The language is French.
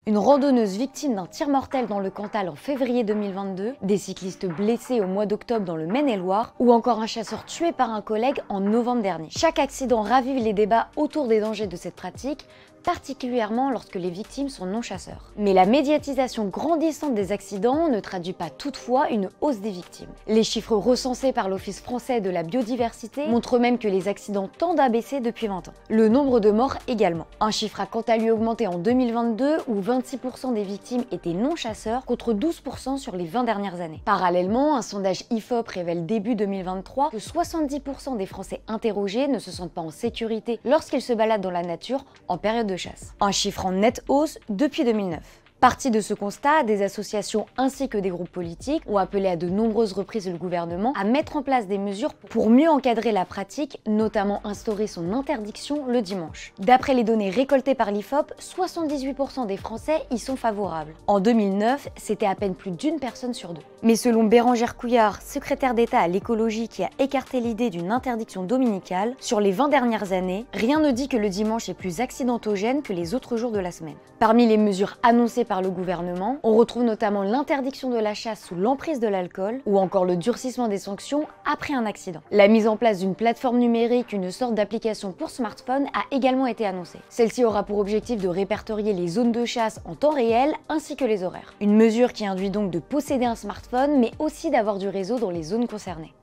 Une randonneuse victime d'un tir mortel dans le Cantal en février 2022, des cyclistes blessés au mois d'octobre dans le Maine-et-Loire, ou encore un chasseur tué par un collègue en novembre dernier. Chaque accident ravive les débats autour des dangers de cette pratique, particulièrement lorsque les victimes sont non-chasseurs. Mais la médiatisation grandissante des accidents ne traduit pas toutefois une hausse des victimes. Les chiffres recensés par l'Office français de la biodiversité montrent même que les accidents tendent à baisser depuis 20 ans. Le nombre de morts également. Un chiffre a quant à lui augmenté en 2022 où 26% des victimes étaient non-chasseurs contre 12% sur les 20 dernières années. Parallèlement, un sondage IFOP révèle début 2023 que 70% des Français interrogés ne se sentent pas en sécurité lorsqu'ils se baladent dans la nature en période de chasse. Un chiffre en nette hausse depuis 2009. Partie de ce constat, des associations ainsi que des groupes politiques ont appelé à de nombreuses reprises le gouvernement à mettre en place des mesures pour mieux encadrer la pratique, notamment instaurer son interdiction le dimanche. D'après les données récoltées par l'IFOP, 78% des Français y sont favorables. En 2009, c'était à peine plus d'une personne sur deux. Mais selon Bérangère Couillard, secrétaire d'État à l'écologie qui a écarté l'idée d'une interdiction dominicale, sur les 20 dernières années, rien ne dit que le dimanche est plus accidentogène que les autres jours de la semaine. Parmi les mesures annoncées par le gouvernement, on retrouve notamment l'interdiction de la chasse sous l'emprise de l'alcool ou encore le durcissement des sanctions après un accident. La mise en place d'une plateforme numérique, une sorte d'application pour smartphone, a également été annoncée. Celle-ci aura pour objectif de répertorier les zones de chasse en temps réel ainsi que les horaires. Une mesure qui induit donc de posséder un smartphone mais aussi d'avoir du réseau dans les zones concernées.